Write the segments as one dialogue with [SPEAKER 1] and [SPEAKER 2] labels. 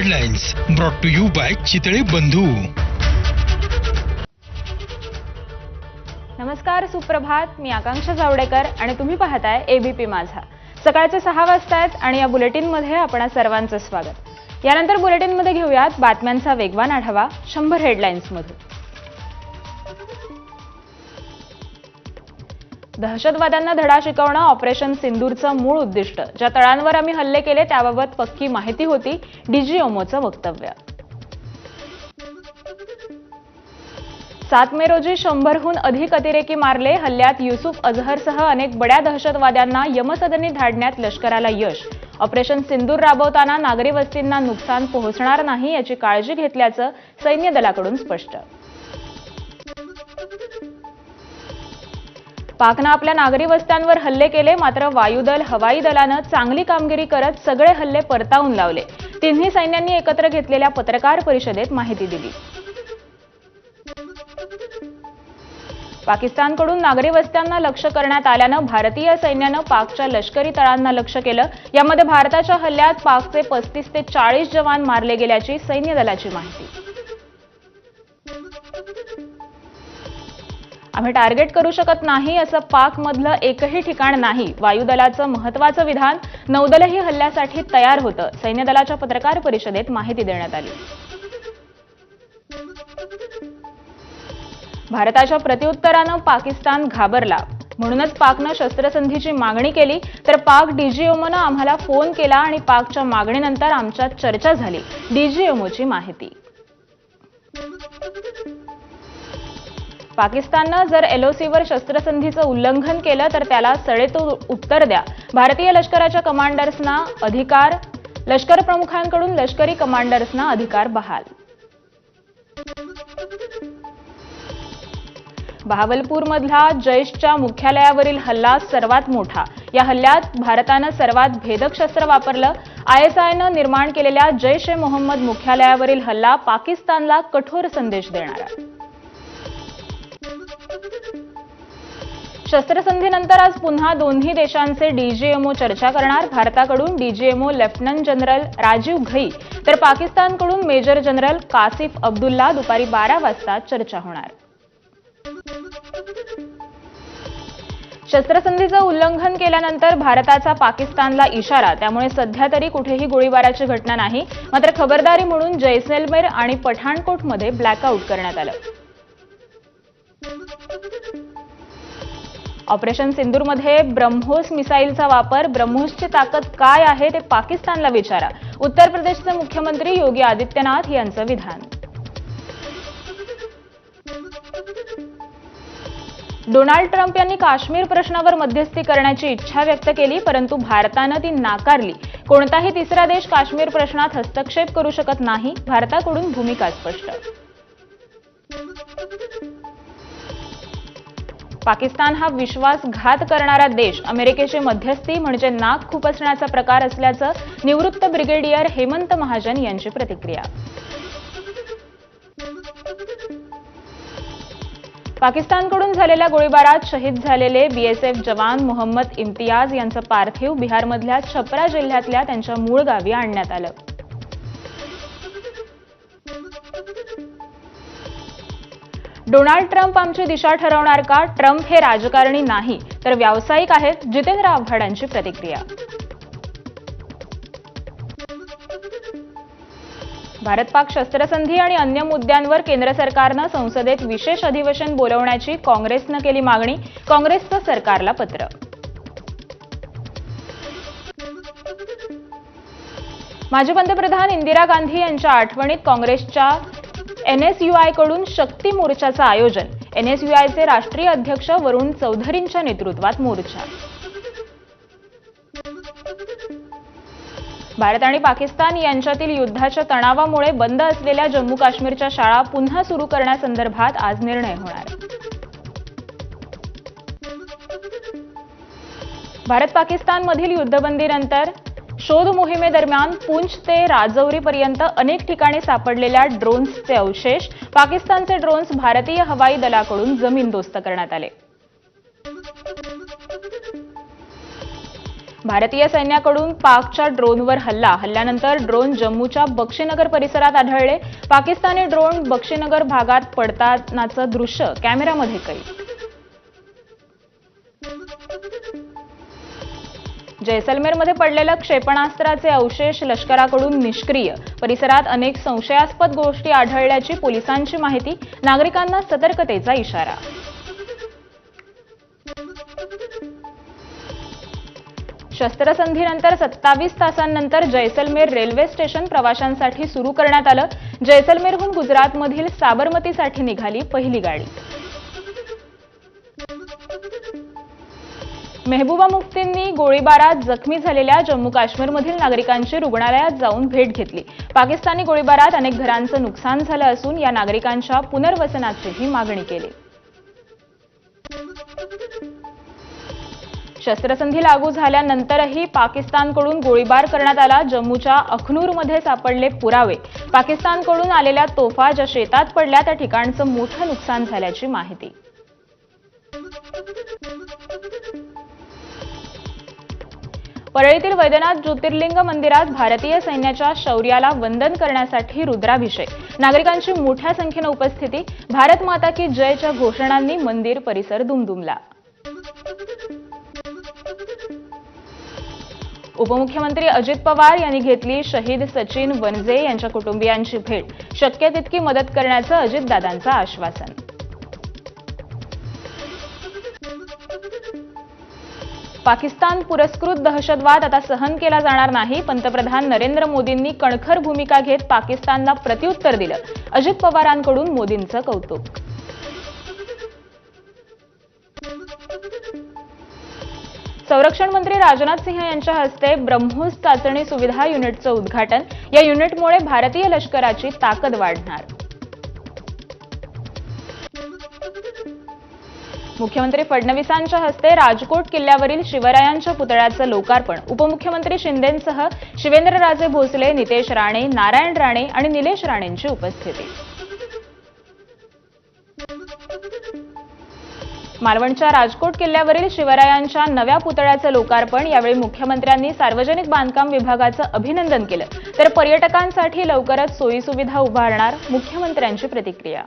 [SPEAKER 1] Headlines brought to you by Chitale Bandhu.
[SPEAKER 2] नमस्कार, सुप्रभात. मी आकांक्षा जावडेकर आणि तुम्ही पाहताय एबीपी माझा. सकाळचे 6 वाजता आहेत आणि या बुलेटिनमध्ये आपणा सर्वांचं स्वागत. यानंतर बुलेटिनमध्ये घेऊयात बातम्यांचा वेगवान आढावा 100 हेडलाइन्समधून. दहशतवाद्यांना धडा शिकवणं ऑपरेशन सिंदूरचं मूळ उद्दिष्ट. ज्या तळांवर आम्ही हल्ले केले त्याबाबत पक्की माहिती होती, डीजीएमओचं वक्तव्य. 7 मे रोजी 100हून अधिक अतिरेकी मारले. हल्ल्यात युसुफ अझहरसह अनेक बड्या दहशतवाद्यांना यमसदनी धाडण्यात लष्कराला यश. ऑपरेशन सिंदूर राबवताना नागरी वस्तींना नुकसान पोहोचणार नाही याची काळजी घेतल्याचं सैन्य दलाकडून स्पष्ट. पाकनं आपल्या नागरी वस्त्यांवर हल्ले केले, मात्र वायुदल हवाई दलानं चांगली कामगिरी करत सगळे हल्ले परतावून लावले. तिन्ही सैन्यांनी एकत्र घेतलेल्या पत्रकार परिषदेत माहिती दिली. पाकिस्तानकडून नागरी वस्त्यांना लक्ष्य करण्यात आल्यानं भारतीय सैन्यानं पाकच्या लष्करी तळांना लक्ष्य केलं. यामध्ये भारताच्या हल्ल्यात पाकचे 35 ते 40 जवान मारले गेल्याची सैन्य दलाची माहिती. आम्ही टार्गेट करू शकत नाही असं पाकमधलं एकही ठिकाण नाही. वायुदलाचं महत्त्वाचं विधान. नौदलही हल्ल्यासाठी तयार होतं. सैन्य दलाच्या पत्रकार परिषदेत माहिती देण्यात आली. भारताच्या प्रत्युत्तरानं पाकिस्तान घाबरला. म्हणूनच पाकनं शस्त्रसंधीची मागणी केली. तर पाक डीजीएमओनं आम्हाला फोन केला आणि पाकच्या मागणीनंतर आमच्यात चर्चा झाली. डीजीएमओची माहिती. पाकिस्ताननं जर एलओसीवर शस्त्रसंधीचं उल्लंघन केलं तर त्याला सडेतोड उत्तर द्या. भारतीय लष्कराच्या कमांडर्सना अधिकार. लष्कर प्रमुखांकडून लष्करी कमांडर्सना अधिकार बहाल. बहावलपूरमधला जैशच्या मुख्यालयावरील हल्ला सर्वात मोठा. या हल्ल्यात भारतानं सर्वात भेदक शस्त्र वापरलं. आयएसआयनं निर्माण केलेल्या जैश ए मोहम्मद मुख्यालयावरील हल्ला पाकिस्तानला कठोर संदेश देणारा. शस्त्रसंधीनंतर आज पुन्हा दोन्ही देशांचे डीजीएमओ चर्चा करणार. भारताकडून DGMO lieutenant general Rajiv Ghai तर पाकिस्तानकडून मेजर जनरल कासिफ अब्दुल्ला. दुपारी 12 वाजता चर्चा होणार. शस्त्रसंधीचं उल्लंघन केल्यानंतर भारताचा पाकिस्तानला इशारा. त्यामुळे सध्या तरी कुठेही गोळीबाराची घटना नाही. मात्र खबरदारी म्हणून जैसलमेर आणि पठाणकोटमध्ये ब्लॅकआउट करण्यात आलं. ऑपरेशन सिंदूरमध्ये ब्रह्मोस मिसाईलचा वापर. ब्रह्मोसची ताकद काय आहे ते पाकिस्तानला विचारा. उत्तर प्रदेशचे मुख्यमंत्री योगी आदित्यनाथ यांचं विधान. डोनाल्ड ट्रम्प यांनी काश्मीर प्रश्नावर मध्यस्थी करण्याची इच्छा व्यक्त केली, परंतु भारतानं ती नाकारली. कोणताही तिसरा देश काश्मीर प्रश्नात हस्तक्षेप करू शकत नाही. भारताकडून भूमिका स्पष्ट. पाकिस्तान हा विश्वासघात करणारा देश. अमेरिकेची मध्यस्थी म्हणजे नाक खुपसण्याचा प्रकार असल्याचं निवृत्त ब्रिगेडियर हेमंत महाजन यांची प्रतिक्रिया. पाकिस्तानकडून झालेल्या गोळीबारात शहीद झालेले बीएसएफ जवान मोहम्मद इम्तियाज यांचं पार्थिव बिहारमधल्या छपरा जिल्ह्यातल्या त्यांच्या मूळ गावी आणण्यात आलं. डोनाल्ड ट्रम्प आमची दिशा ठरवणार का? ट्रम्प हे राजकारणी नाही तर व्यावसायिक आहेत. जितेंद्र आव्हाडांची प्रतिक्रिया. भारत पाक शस्त्रसंधी आणि अन्य मुद्द्यांवर केंद्र सरकारनं संसदेत विशेष अधिवेशन बोलवण्याची काँग्रेसनं केली मागणी. काँग्रेसचं सरकारला पत्र. माजी पंतप्रधान इंदिरा गांधी यांच्या आठवणीत काँग्रेसच्या एनएसयूआय कडून शक्ती मोर्चाचं आयोजन. एनएसयूआयचे राष्ट्रीय अध्यक्ष वरुण चौधरींच्या नेतृत्वात मोर्चा. भारत आणि पाकिस्तान यांच्यातील युद्धाच्या तणावामुळे बंद असलेल्या जम्मू काश्मीरच्या शाळा पुन्हा सुरू करण्यासंदर्भात आज निर्णय होणार. भारत पाकिस्तानमधील युद्धबंदीनंतर शोध मोहिमेदरम्यान पूंछ ते राजौरीपर्यंत अनेक ठिकाणी सापडलेल्या ड्रोन्सचे अवशेष. पाकिस्तानचे ड्रोन्स भारतीय हवाई दलाकडून जमीनदोस्त करण्यात आले. भारतीय सैन्याकडून पाकच्या ड्रोनवर हल्ल्यानंतर ड्रोन जम्मूच्या बक्षीनगर परिसरात आढळले. पाकिस्तानी ड्रोन बक्षीनगर भागात पडतानाचं दृश्य कॅमेऱ्यामध्ये कैद. जैसलमेरमध्ये पडलेलं क्षेपणास्त्राचे अवशेष लष्कराकडून निष्क्रिय. परिसरात अनेक संशयास्पद गोष्टी आढळल्याची पोलिसांची माहिती. नागरिकांना सतर्कतेचा इशारा. शस्त्रसंधीनंतर 27 तासांनंतर जैसलमेर रेल्वे स्टेशन प्रवाशांसाठी सुरू करण्यात आलं. जैसलमेरहून गुजरातमधील साबरमतीसाठी निघाली पहिली गाडी. मेहबूबा मुफ्तींनी गोळीबारात जखमी झालेल्या जम्मू काश्मीरमधील नागरिकांची रुग्णालयात जाऊन भेट घेतली. पाकिस्तानी गोळीबारात अनेक घरांचं नुकसान झालं असून या नागरिकांच्या पुनर्वसनाचीही मागणी केली. शस्त्रसंधी लागू झाल्यानंतरही पाकिस्तानकडून गोळीबार करण्यात आला. जम्मूच्या अखनूरमध्ये सापडले पुरावे. पाकिस्तानकडून आलेल्या तोफा ज्या शेतात पडल्या त्या ठिकाणचं मोठं नुकसान झाल्याची माहिती. परळीतील वैद्यनाथ ज्योतिर्लिंग मंदिरात भारतीय सैन्याच्या शौर्याला वंदन करण्यासाठी रुद्राभिषेक. नागरिकांची मोठ्या संख्येनं उपस्थिती. भारत माता की जयच्या घोषणांनी मंदिर परिसर दुमदुमला. उपमुख्यमंत्री अजित पवार यांनी घेतली शहीद सचिन वनजे यांच्या कुटुंबियांची भेट. शक्य तितकी मदत करण्याचं अजितदादांचं आश्वासन. पाकिस्तान पुरस्कृत दहशतवाद आता सहन केला जाणार नाही. पंतप्रधान नरेंद्र मोदींनी कणखर भूमिका घेत पाकिस्तानला प्रत्युत्तर दिलं. अजित पवारांकडून मोदींचं कौतुक. संरक्षण मंत्री राजनाथ सिंह यांच्या हस्ते ब्रह्मोस चाचणी सुविधा युनिटचं उद्घाटन. या युनिटमुळे भारतीय लष्कराची ताकद वाढणार. मुख्यमंत्री फडणवीसांच्या हस्ते राजकोट किल्ल्यावरील शिवरायांच्या पुतळ्याचं लोकार्पण. उपमुख्यमंत्री शिंदेंसह शिवेंद्रराजे भोसले, नितेश राणे, नारायण राणे आणि निलेश राणेंची उपस्थिती. मालवणच्या राजकोट किल्ल्यावरील शिवरायांच्या नव्या पुतळ्याचं लोकार्पण. यावेळी मुख्यमंत्र्यांनी सार्वजनिक बांधकाम विभागाचं अभिनंदन केलं. तर पर्यटकांसाठी लवकरच सोयीसुविधा उभारणार. मुख्यमंत्र्यांची प्रतिक्रिया.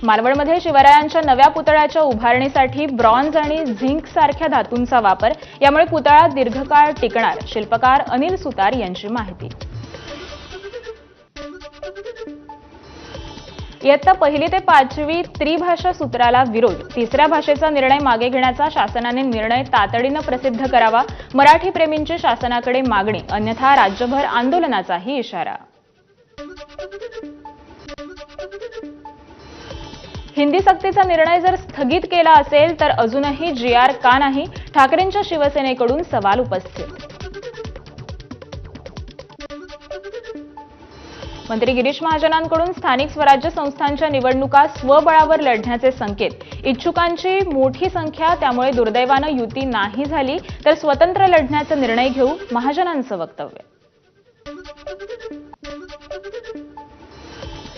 [SPEAKER 2] मालवणमध्ये शिवरायांच्या नव्या पुतळ्याच्या उभारणीसाठी ब्रॉन्झ आणि झिंक सारख्या धातूंचा वापर. यामुळे पुतळा दीर्घकाळ टिकणार. शिल्पकार अनिल सुतार यांची माहिती. इयत्ता 1ली ते 5वी त्रिभाषा सूत्राला विरोध. तिसऱ्या भाषेचा निर्णय मागे घेण्याचा शासनाने निर्णय तातडीनं प्रसिद्ध करावा. मराठी प्रेमींची शासनाकडे मागणी. अन्यथा राज्यभर आंदोलनाचाही इशारा. हिंदी सक्तीचा निर्णय जर स्थगित केला असेल तर अजूनही GR का नाही? ठाकरेंच्या शिवसेनेकडून सवाल उपस्थित. मंत्री गिरीश महाजनांकडून स्थानिक स्वराज्य संस्थांच्या निवडणुका स्वबळावर लढण्याचे संकेत. इच्छुकांची मोठी संख्या, त्यामुळे दुर्दैवानं युती नाही झाली तर स्वतंत्र लढण्याचा निर्णय घेऊ. महाजनांचं वक्तव्य.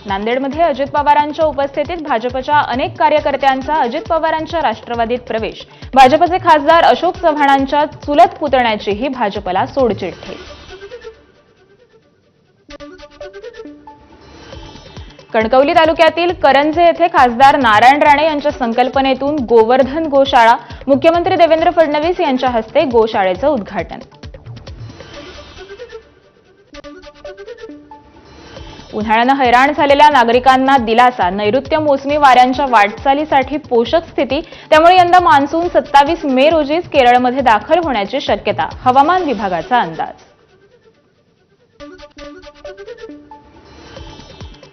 [SPEAKER 2] नांदेडमध्ये अजित पवारांच्या उपस्थितीत भाजपच्या अनेक कार्यकर्त्यांचा अजित पवारांच्या राष्ट्रवादीत प्रवेश. भाजपचे खासदार अशोक चव्हाणांच्या चुलत पुतण्याचीही भाजपला सोडचिठ्ठी. कणकवली तालुक्यातील करंजे येथे खासदार नारायण राणे यांच्या संकल्पनेतून गोवर्धन गोशाळा. मुख्यमंत्री देवेंद्र फडणवीस यांच्या हस्ते गोशाळेचं उद्घाटन. उन्हाळ्यानं हैराण झालेल्या नागरिकांना दिलासा. नैऋत्य मोसमी वाऱ्यांच्या वाटचालीसाठी पोषक स्थिती. त्यामुळे यंदा मान्सून 27 मे रोजीच केरळमध्ये दाखल होण्याची शक्यता. हवामान विभागाचा अंदाज.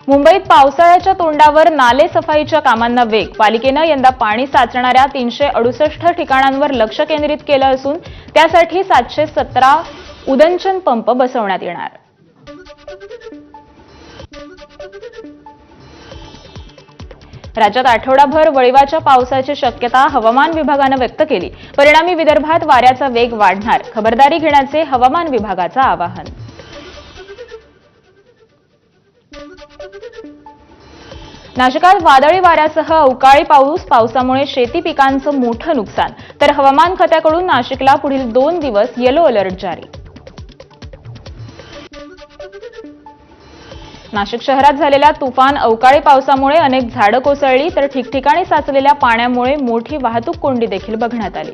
[SPEAKER 2] मुंबईत पावसाळ्याच्या तोंडावर नाले सफाईच्या कामांना वेग. पालिकेनं यंदा पाणी साचणाऱ्या 368 ठिकाणांवर लक्ष केंद्रित केलं असून त्यासाठी 717 उदंचन पंप बसवण्यात येणार. राज्यात आठवडाभर वळिवाच्या पावसाची शक्यता हवामान विभागानं व्यक्त केली. परिणामी विदर्भात वाऱ्याचा वेग वाढणार. खबरदारी घेण्याचे हवामान विभागाचं आवाहन. नाशिकात वादळी वाऱ्यासह अवकाळी पावसामुळे शेती पिकांचं मोठं नुकसान, तर हवामान खात्याकडून नाशिकला पुढील 2 दिवस येलो अलर्ट जारी. नाशिक शहरात झालेल्या तुफान अवकाळी पावसामुळे अनेक झाडं कोसळली, तर ठिकठिकाणी साचलेल्या पाण्यामुळे मोठी वाहतूक कोंडी देखील बघण्यात आली.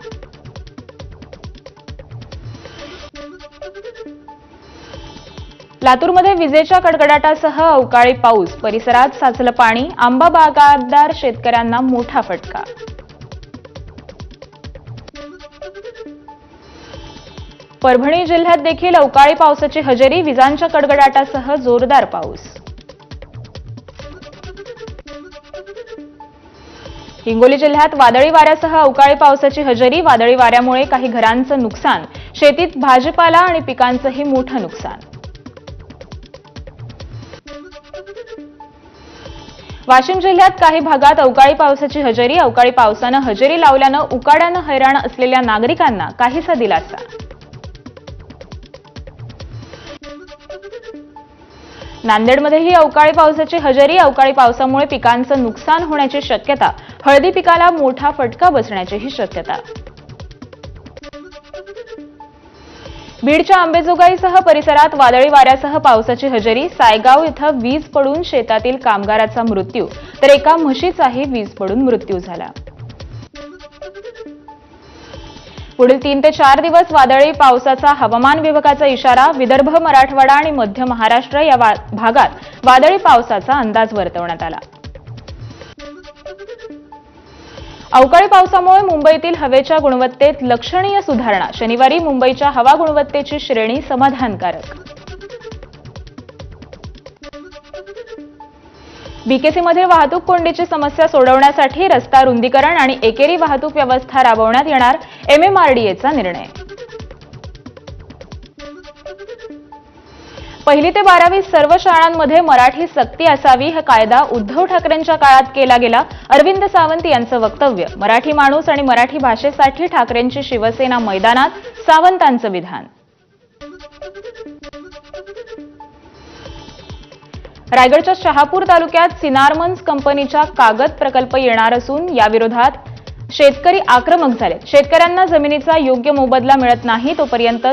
[SPEAKER 2] लातूरमध्ये विजेच्या कडकडाटासह अवकाळी पाऊस, परिसरात साचलं पाणी, आंबा बागायतदार शेतकऱ्यांना मोठा फटका. परभणी जिल्ह्यात देखील अवकाळी पावसाची हजेरी, विजांच्या कडकडाटासह जोरदार पाऊस. हिंगोली जिल्ह्यात वादळी वाऱ्यासह अवकाळी पावसाची हजेरी, वादळी वाऱ्यामुळे काही घरांचं नुकसान, शेतीत भाजीपाला आणि पिकांचंही मोठं नुकसान. वाशिम जिल्ह्यात काही भागात अवकाळी पावसाची हजेरी, अवकाळी पावसानं हजेरी लावल्यानं उकाड्यानं हैराण असलेल्या नागरिकांना काहीसा दिलासा. नांदेडमध्येही अवकाळी पावसाची हजेरी, अवकाळी पावसामुळे पिकांचं नुकसान होण्याची शक्यता, हळदी पिकाला मोठा फटका बसण्याचीही शक्यता. बीडच्या अंबेजोगाईसह परिसरात वादळी वाऱ्यासह पावसाची हजेरी, सायगाव इथं वीज पडून शेतातील कामगाराचा मृत्यू, तर एका म्हशीचाही वीज पडून मृत्यू झाला. पुढील 3 ते 4 दिवस वादळी पावसाचा हवामान विभागाचा इशारा, विदर्भ, मराठवाडा आणि मध्य महाराष्ट्र या भागात वादळी पावसाचा अंदाज वर्तवण्यात आला. अवकाळी पावसामुळे मुंबईतील हवेच्या गुणवत्तेत लक्षणीय सुधारणा, शनिवारी मुंबईच्या हवा गुणवत्तेची श्रेणी समाधानकारक. बीकेसीमधील वाहतूक कोंडीची समस्या सोडवण्यासाठी रस्ता रुंदीकरण आणि एकेरी वाहतूक व्यवस्था राबवण्यात येणार, MMRDAचा निर्णय. 1ली ते 12वी सर्व शाळांमध्ये मराठी सक्ती असावी, हा कायदा उद्धव ठाकरेंच्या काळात केला गेला, अरविंद सावंत यांचं वक्तव्य. मराठी माणूस आणि मराठी भाषेसाठी ठाकरेंची शिवसेना मैदानात, सावंतांचं विधान. रायगडच्या शहापूर तालुक्यात सिनारमन्स कंपनीच्या कागद प्रकल्प येणार असून याविरोधात शेतकरी आक्रमक झाले. शेतकऱ्यांना जमिनीचा योग्य मोबदला मिळत नाही तोपर्यंत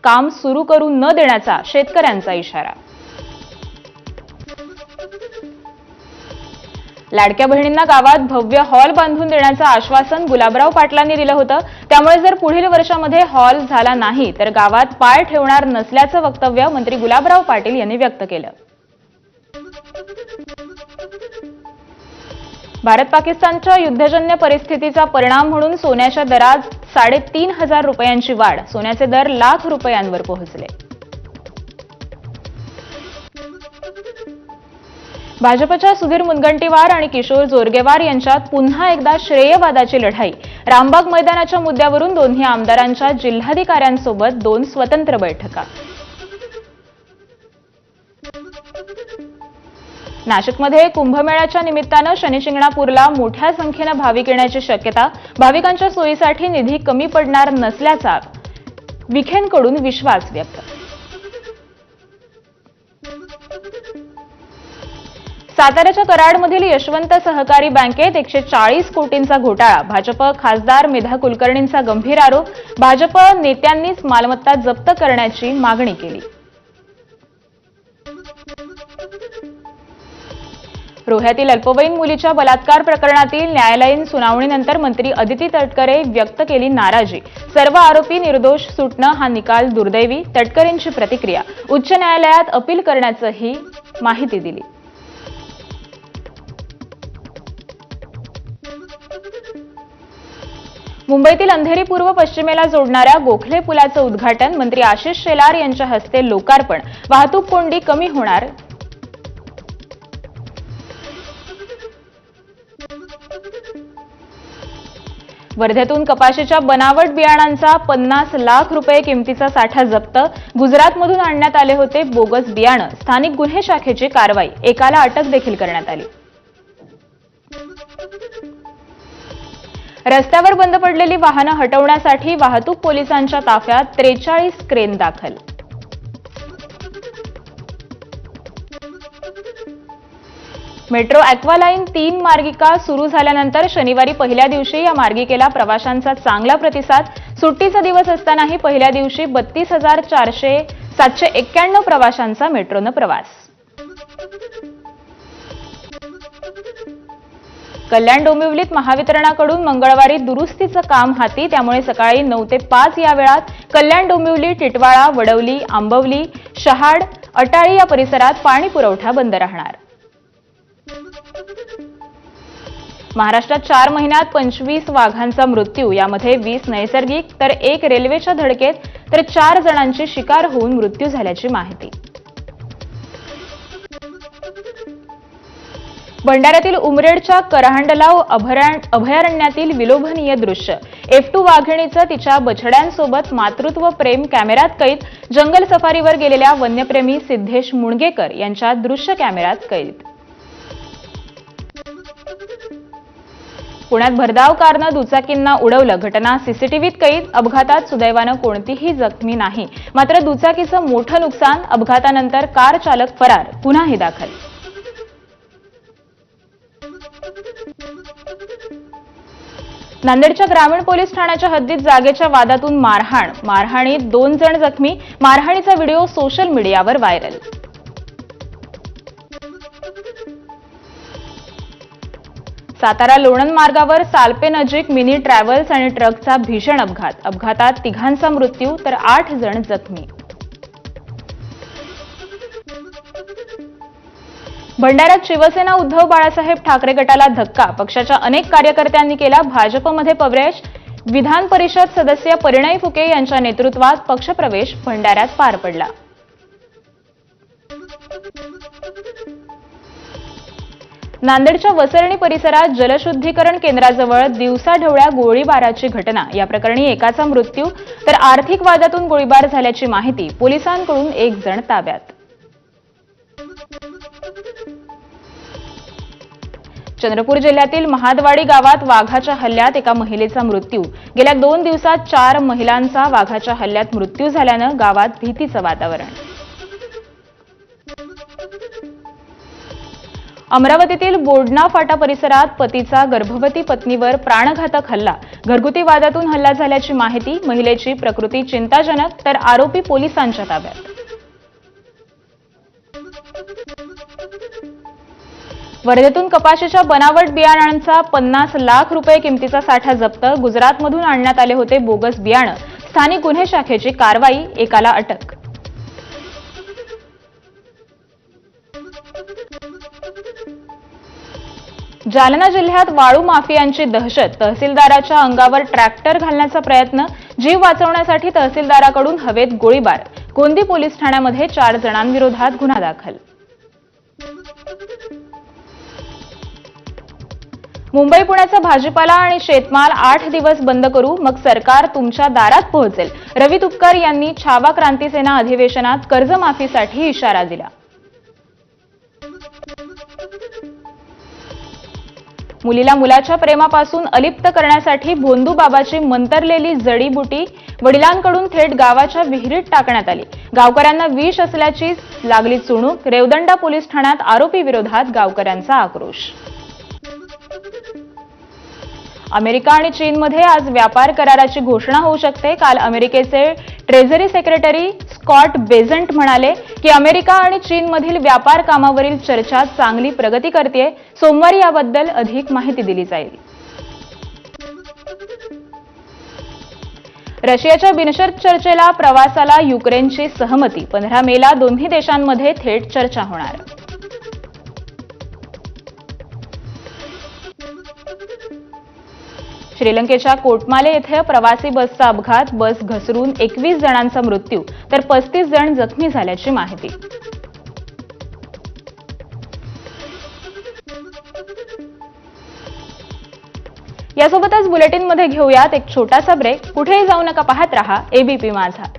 [SPEAKER 2] काम सुरू करू न देण्याचा शेतकऱ्यांचा इशारा. लाडक्या बहिणींना गावात भव्य हॉल बांधून देण्याचं आश्वासन गुलाबराव पाटलांनी दिलं होतं. त्यामुळे जर पुढील वर्षामध्ये हॉल झाला नाही तर गावात पाय ठेवणार नसल्याचं वक्तव्य मंत्री गुलाबराव पाटील यांनी व्यक्त केलं. भारत-पाकिस्तानच्या युद्धजन्य परिस्थितीचा परिणाम म्हणून सोन्याच्या दरात 3,500 रुपयांची वाढ, सोन्याचे दर लाख रुपयांवर पोहोचले. भाजपच्या सुधीर मुनगंटीवार आणि किशोर जोरगेवार यांच्यात पुन्हा एकदा श्रेयवादाची लढाई. रामबाग मैदानाच्या मुद्द्यावरून दोन्ही आमदारांच्या जिल्हाधिकाऱ्यांसोबत 2 स्वतंत्र बैठका. नाशिकमध्ये कुंभमेळ्याच्या निमित्तानं शनिशिंगणापूरला मोठ्या संख्येनं भाविक येण्याची शक्यता, भाविकांच्या सोयीसाठी निधी कमी पडणार नसल्याचा विखेंकडून विश्वास व्यक्त. साताऱ्याच्या कराडमधील यशवंत सहकारी बँकेत 140 कोटींचा घोटाळा, भाजप खासदार मेधा कुलकर्णींचा गंभीर आरोप, भाजप नेत्यांनीच मालमत्ता जप्त करण्याची मागणी केली. रोह्यातील अल्पवयीन मुलीच्या बलात्कार प्रकरणातील न्यायालयीन सुनावणीनंतर मंत्री अदिती तटकरे व्यक्त केली नाराजी. सर्व आरोपी निर्दोष सुटणं हा निकाल दुर्दैवी, तटकरेंची प्रतिक्रिया. उच्च न्यायालयात अपील करण्याचंही माहिती दिली. मुंबईतील अंधेरी पूर्व पश्चिमेला जोडणाऱ्या गोखले पुलाचं उद्घाटन, मंत्री आशिष शेलार यांच्या हस्ते लोकार्पण. वाहतूक कोंडी कमी होणार. वर्ध्यातून कपाशीच्या बनावट बियाणांचा 50 लाख रुपये किमतीचा साठा जप्त. गुजरातमधून आणण्यात आले होते बोगस बियाणं. स्थानिक गुन्हे शाखेची कारवाई. एकाला अटक देखील करण्यात आली. रस्त्यावर बंद पडलेली वाहनं हटवण्यासाठी वाहतूक पोलिसांच्या ताफ्यात 43 क्रेन दाखल. मेट्रो ॲक्वालाईन 3 मार्गिका सुरू झाल्यानंतर शनिवारी पहिल्या दिवशी या मार्गिकेला प्रवाशांचा चांगला प्रतिसाद. सुट्टीचा दिवस असतानाही पहिल्या दिवशी 32,791 प्रवाशांचा मेट्रोनं प्रवास. कल्याण डोंबिवलीत महावितरणाकडून मंगळवारी दुरुस्तीचं काम हाती. त्यामुळे सकाळी 9 ते 5 या वेळात कल्याण डोंबिवली, टिटवाळा, वडवली, आंबवली, शहाड, अटाळी या परिसरात पाणी पुरवठा बंद राहणार. महाराष्ट्रात 4 महिन्यात 25 वाघांचा मृत्यू. यामध्ये 20 नैसर्गिक तर 1 रेल्वेच्या धडकेत तर 4 जणांची शिकार होऊन मृत्यू झाल्याची माहिती. भंडाऱ्यातील उमरेडच्या करहांडलाव अभयारण्यातील विलोभनीय दृश्य. F2 वाघिणीचं तिच्या बछड्यांसोबत मातृत्व प्रेम कॅमेऱ्यात कैद. जंगल सफारीवर गेलेल्या वन्यप्रेमी सिद्धेश मुणगेकर यांच्या दृश्य कॅमेऱ्यात कैद. पुण्यात भरधाव कारनं दुचाकींना उडवलं. घटना सीसीटीव्हीत कैद. अपघातात सुदैवानं कोणतीही जखमी नाही. मात्र दुचाकीचं मोठं नुकसान. अपघातानंतर कार चालक फरार. गुन्हाही दाखल. नांदेडच्या ग्रामीण पोलीस ठाण्याच्या हद्दीत जागेच्या वादातून मारहाण. मारहाणीत 2 जण जखमी. मारहाणीचा व्हिडिओ सोशल मीडियावर व्हायरल. सातारा लोणंद मार्गावर सालपे नजीक मिनी ट्रॅव्हल्स आणि ट्रकचा भीषण अपघात. अपघातात 3घांचा मृत्यू तर 8 जण जखमी. भंडाऱ्यात शिवसेना उद्धव बाळासाहेब ठाकरे गटाला धक्का. पक्षाच्या अनेक कार्यकर्त्यांनी केला भाजपमध्ये प्रवेश. विधान परिषद सदस्य परिणय फुके यांच्या नेतृत्वात पक्षप्रवेश भंडाऱ्यात पार पडला. नांदेडच्या वसरणी परिसरात जलशुद्धीकरण केंद्राजवळ दिवसाढवळ्या गोळीबाराची घटना. या प्रकरणी एकाचा मृत्यू तर आर्थिक वादातून गोळीबार झाल्याची माहिती. पोलिसांकडून 1 जण ताब्यात. चंद्रपूर जिल्ह्यातील महादवाडी गावात वाघाच्या हल्ल्यात एका महिलेचा मृत्यू. गेल्या 2 दिवसात 4 महिलांचा वाघाच्या हल्ल्यात मृत्यू झाल्यानं गावात भीतीचं वातावरण. अमरावतीतील बोडणा फाटा परिसरात पतीचा गर्भवती पत्नीवर प्राणघातक हल्ला. घरगुती वादातून हल्ला झाल्याची माहिती. महिलेची प्रकृती चिंताजनक तर आरोपी पोलिसांच्या ताब्यात. वर्धेतून कपाशीच्या बनावट बियाणांचा 50 लाख रुपये किमतीचा साठा जप्त. गुजरातमधून आणण्यात आले होते बोगस बियाणं. स्थानिक गुन्हे शाखेची कारवाई. एकाला अटक. जालना जिल्ह्यात वाळू माफियांची दहशत. तहसीलदाराच्या अंगावर ट्रॅक्टर घालण्याचा प्रयत्न. जीव वाचवण्यासाठी तहसीलदाराकडून हवेत गोळीबार. गोंदी पोलीस ठाण्यामध्ये 4 जणांविरोधात गुन्हा दाखल. मुंबई पुण्याचा भाजीपाला आणि शेतमाल 8 दिवस बंद करू, मग सरकार तुमच्या दारात पोहोचेल. रवी तुपकर यांनी छावा क्रांती सेना अधिवेशनात कर्जमाफीसाठी इशारा दिला. मुलीला मुलाच्या प्रेमापासून अलिप्त करण्यासाठी भोंदू बाबाची मंतरलेली जडीबुटी वडिलांकडून थेट गावाच्या विहिरीत टाकण्यात आली. गावकऱ्यांना विष असल्याची लागली चुणूक. रेवदंडा पोलीस ठाण्यात आरोपी विरोधात गावकऱ्यांचा आक्रोश. अमेरिका आणि चीनमध्ये आज व्यापार कराराची घोषणा होऊ शकते. काल अमेरिकेचे ट्रेझरी सेक्रेटरी स्कॉट बेझंट म्हणाले की अमेरिका आणि चीनमधील व्यापार कामावरील चर्चा चांगली प्रगती करतेय. सोमवारी याबद्दल अधिक माहिती दिली जाईल. रशियाच्या बिनशर्त चर्चेला प्रवासाला युक्रेनची सहमती. 15 मेला दोन्ही देशांमध्ये थेट चर्चा होणार. श्रीलंकेच्या कोटमाले येथे प्रवासी बसचा अपघात. बस घसरून 21 जणांचा मृत्यू तर 35 जण जखमी झाल्याची माहिती. यासोबतच बुलेटिनमध्ये घेऊयात एक छोटासा ब्रेक. कुठेही जाऊ नका, पाहत रहा एबीपी माझा.